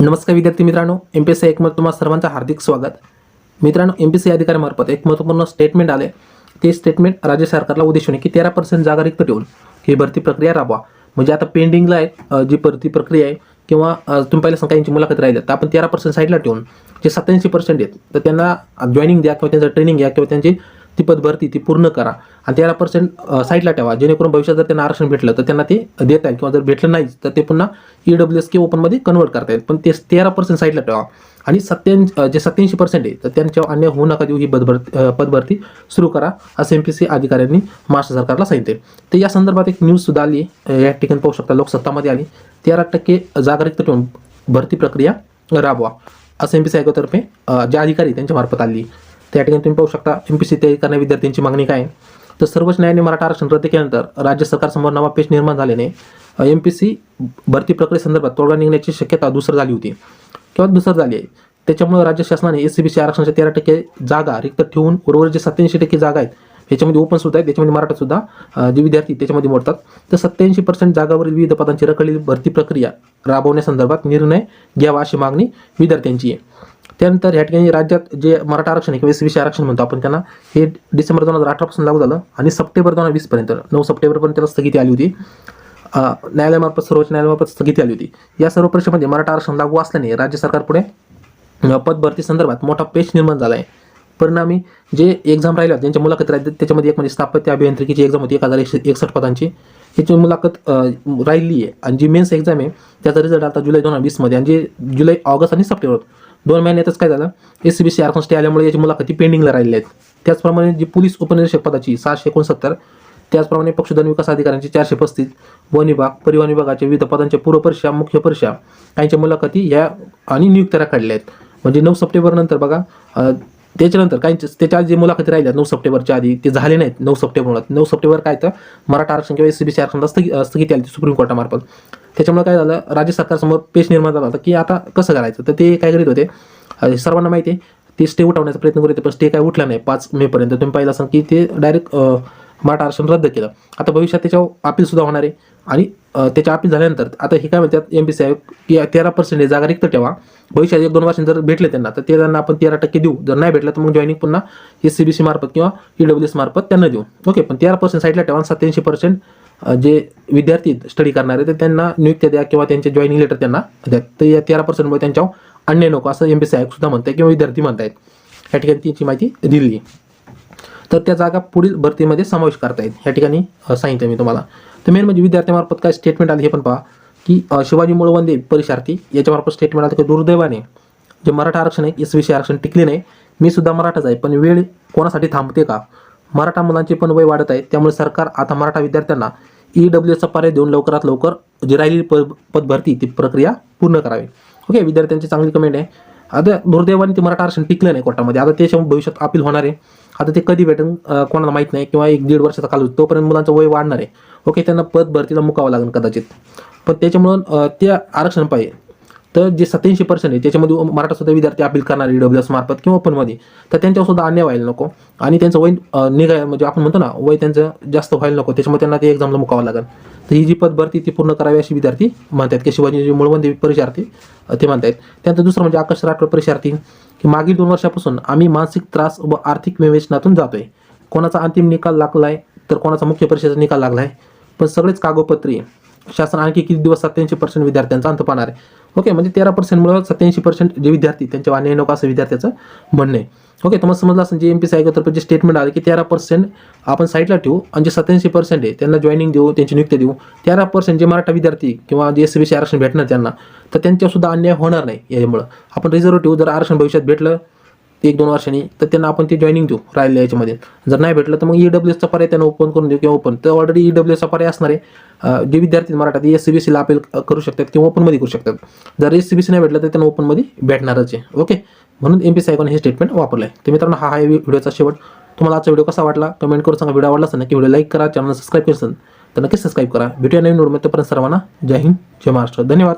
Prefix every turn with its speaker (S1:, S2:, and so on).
S1: नमस्कार विद्यार्थी मित्रांनो, एमपीएससी 1 मध्ये तुम्हाला सर्वांचं हार्दिक स्वागत. मित्रांनो, एमपीएससी अधिकाऱ्यांमार्फत एक महत्त्वपूर्ण स्टेटमेंट आले. ते स्टेटमेंट राज्य सरकारला उद्देशून की 13% जागा रिक्त ठेवून ही भरती प्रक्रिया राबवा. म्हणजे आता पेंडिंगला आहे जी भरती प्रक्रिया आहे किंवा तुम्ही पहिल्या संख्यांची मुलाखत राहिली तर आपण 13% साईडला ठेवून जे 87% आहेत तर त्यांना जॉईनिंग द्या किंवा त्यांचं ट्रेनिंग घ्या किंवा त्यांची ती पदभरती ती पूर्ण करा आणि 13% साईडला ठेवा, जेणेकरून भविष्यात जर त्यांना आरक्षण भेटलं तर त्यांना ते देता येईल किंवा जर भेटलं नाही तर ते पुन्हा EWS किंवा ओपनमध्ये कन्वर्ट करता येईल. पण ते 13% साईडला ठेवा आणि जे 87% आहे तर त्यांच्यावर अन्याय होऊ नका देऊ, ही पदभरती सुरू करा असं एमपीएससी अधिकाऱ्यांनी महाराष्ट्र सरकारला सांगितले. तर या संदर्भात एक न्यूजसुद्धा आली, या ठिकाणी पाहू शकता, लोकसत्तामध्ये आली. 13% जागा रिक्त ठेवून भरती प्रक्रिया राबवा असं एमपीएससी आयोगातर्फे जे अधिकारी त्यांच्या मार्फत आली. त्या ठिकाणी तुम्ही पाहू शकता एमपीएससी तयारी करणाऱ्या विद्यार्थ्यांची मागणी काय आहे. तर सर्वोच्च न्यायालयाने मराठा आरक्षण रद्द केल्यानंतर राज्य सरकारसमोर नवा पेच निर्माण झाल्याने एमपीएससी भरती प्रक्रियेसंदर्भात तोडगा निघण्याची शक्यता दुसर झाली होती किंवा दुसर झाली आहे. त्याच्यामुळे राज्य शासनाने एससीबीसी आरक्षणाच्या 13% जागा रिक्त ठेवून उर्वरित जे 87% जागा आहेत याच्यामध्ये ओपन सुद्धा आहेत, त्याच्यामध्ये मराठा सुद्धा जे विद्यार्थी त्याच्यामध्ये मोडतात. तर 87% जागावरील विविध पदांची रखडलेली भरती प्रक्रिया राबवण्यासंदर्भात निर्णय घ्यावा अशी मागणी विद्यार्थ्यांची आहे. त्यानंतर या ठिकाणी राज्यात जे मराठा आरक्षण आहे किंवा एससीबीसी आरक्षण म्हणतो आपण त्यांना, हे डिसेंबर 2018 पासून लागू झालं आणि सप्टेंबर 2020 पर्यंत 9 सप्टेंबरपर्यंत त्याला स्थगिती आली होती. न्यायालयामार्फत सर्वोच्च न्यायालयामार्फत स्थगिती आली होती. या सर्व परीक्षेमध्ये मराठा आरक्षण लागू असल्याने राज्य सरकार पुढे पदभरती संदर्भात मोठा पेच निर्माण झाला आहे. परिणामी जे एक्झाम राहिल्या ज्यांच्या मुलाखत राहिली त्याच्यामध्ये एक म्हणजे स्थापत्य अभियांत्रिकीची एक्झाम होती 1161 पदांची, याची मुलाखत राहिली आहे. आणि जी मेन्स एक्झाम आहे त्याचा रिझल्ट आता जुलै 2020 मध्ये, आणि जे जुलै ऑगस्ट आणि सप्टेंबर 2 महिन्यातच काय झालं, एससीबीसी आरक्षण स्टे आल्यामुळे याची मुलाखती पेंडिंगला राहिलेल्या आहेत. त्याचप्रमाणे जी पोलीस उपनिरीक्षक पदाची 669, त्याचप्रमाणे पशुधन विकास अधिकाऱ्यांची 435, वन विभाग, परिवहन विभागाच्या विविध पदांच्या पूर्वपरीक्षा, मुख्य परीक्षा काहींच्या मुलाखती या आणि नियुक्त्या काढल्या आहेत. म्हणजे 9 सप्टेंबर नंतर बघा, त्याच्यानंतर काहींचे त्याच्या जे मुलाखती राहिल्या 9 सप्टेंबरच्या आधी ते झाले नाहीत. 9 सप्टेंबर काय तर मराठा आरक्षण किंवा एससीबीसी आरक्षणाला स्थगिती आली सुप्रीम कोर्टामार्फत. त्याच्यामुळे काय झालं, राज्य सरकारसमोर पेच निर्माण झाला होता की आता कसं करायचं. तर ते काय करीत होते, सर्वांना माहिती आहे, ते स्टे उठवण्याचा प्रयत्न करत होते, पण स्टे काय उठला नाही. 5 मे पर्यंत तुम्ही पाहिलं असाल की ते डायरेक्ट मराठा आरक्षण रद्द केलं. आता भविष्यात त्याच्यावर अपील सुद्धा होणार आहे आणि त्याच्या अपील झाल्यानंतर आता हे काय म्हणतात एमपीएससी आयोग की 13% जागा रिक्त ठेवा, भविष्यात 1-2 वर्षांनी जर भेटले त्यांना तर ते त्यांना आपण 13% देऊ, जर नाही भेटलं तर मग जॉईनिंग पुन्हा एससीबीसी मार्फत किंवा EWS मार्फत त्यांना देऊ. ओके, पण 13% साईडला ठेवा. 87% जे विद्यार्थी स्टडी करणारे तर त्यांना नियुक्त्या द्या किंवा त्यांचे जॉईनिंग लेटर त्यांना द्या. तर या 13% त्यांच्यावर अन्याय नको असं एमपीएससी आयोग सुद्धा म्हणताय किंवा विद्यार्थी म्हणतायत. या ठिकाणी त्यांची माहिती दिली. तर त्या जागा पुढील भरतीमध्ये समावेश करता येईल या ठिकाणी सांगितलं मी तुम्हाला. तर मेन म्हणजे विद्यार्थ्यांमार्फत काय स्टेटमेंट आले हे पण पहा की शिवाजी मुळवंदे परीक्षार्थी याच्यामार्फत स्टेटमेंट आलं की दुर्दैवाने जे मराठा आरक्षण आहे एससीबीसी आरक्षण टिकले नाही. मी सुद्धा मराठाच आहे, पण वेळ कोणासाठी थांबते का. मराठा मुलांचे पण वय वाढत आहे, त्यामुळे सरकार आता मराठा विद्यार्थ्यांना EWSचा पर्याय देऊन लवकरात लवकर जी राहिलेली पदभरती ती प्रक्रिया पूर्ण करावी. ओके, विद्यार्थ्यांची चांगली कमेंट आहे. आता दुर्दैवाने ते मराठा आरक्षण टिकलं नाही कोर्टामध्ये. आता त्याच्या भविष्यात अपील होणार आहे. आता ते कधी भेटेल कोणाला माहीत नाही, किंवा 1-1.5 वर्षाचा काल तोपर्यंत मुलांचं वय वाढणार आहे. ओके, त्यांना पदभरतीला मुकावं लागेल कदाचित. पण त्याच्यामुळं त्या आरक्षण पाहिजे. तर जे 87% आहे त्याच्यामध्ये मराठा सुद्धा विद्यार्थी अपील करणार EWS मार्फत किंवा ओपनमध्ये, तर त्यांच्यावर सुद्धा अन्याय व्हायला नको आणि त्यांचं वय म्हणजे आपण म्हणतो ना वय त्यांचं जास्त व्हायला नको, त्याच्यामुळे त्यांना ते एक्झामला मुकावं लागेल. तर ही जी पदभरती ती पूर्ण करावी अशी विद्यार्थी म्हणतात की शिवाजी मुळवंदे परीक्षार्थी ते म्हणतात. त्यानंतर दुसरं म्हणजे आकाश राठोड परीक्षार्थी की मागील 2 वर्षापासून आम्ही मानसिक त्रास व आर्थिक विवेचनातून जातोय. कोणाचा अंतिम निकाल लागलाय तर कोणाचा मुख्य परीक्षेचा निकाल लागलाय, पण सगळेच कागोपत्री शासन आणखी किती दिवस 87% विद्यार्थ्यांचा अंत पाहणार आहे. ओके, म्हणजे 13% मुळे 87% जे विद्यार्थी त्यांच्या अन्याय नको असं विद्यार्थ्याचं म्हणणं आहे. ओके, तुम्हाला समजलं असेल जे एमपीएससी आयोगातर्फे जे स्टेटमेंट आले की 13% आपण साईडला ठेवू आणि जे 87% आहे त्यांना जॉईनिंग देऊ, त्यांची नियुक्ती देऊ. 13% जे मराठा विद्यार्थी किंवा जे एससीबीसी आरक्षण भेटणार त्यांना, तर त्यांच्यावर सुद्धा अन्याय होणार नाही. यामुळं आपण रिझर्व्ह ठेवू. जर आरक्षण भविष्यात भेटलं 1-2 वर्षांनी तर त्यांना आपण ते जॉईनिंग देऊ राहिल्या याच्यामध्ये. जर नाही भेटलं तर मग EWSचा पर्याय त्यांना ओपन करून देऊ किंवा ओपन. तर ऑलरेडी EWSचा पर्याय असणार आहे. जे विद्यार्थी मराठा ते एससीबीसीला अपील करू शकतात किंवा ओपनमध्ये करू शकतात. जर एससीबीसी नाही भेटलं तर त्यांना ओपनमध्ये भेटणारच आहे. ओके, म्हणून एमपीएससी आयोगाने हे स्टेटमेंट वापरलं आहे. तर मित्रांनो, हा आहे व्हिडिओचा शेवट. तुम्हाला आजचा व्हिडिओ कसा वाटला कमेंट करून सांगा. व्हिडिओ आवडला असेल नक्की व्हिडिओ लाईक करा, चॅनल सबस्क्राईब केलं असेल तर नक्कीच सबस्क्राईब करा. भेटूया नवीन व्हिडिओमध्ये. तोपर्यंत सर्वांना जय हिंद, जय महाराष्ट्र, धन्यवाद.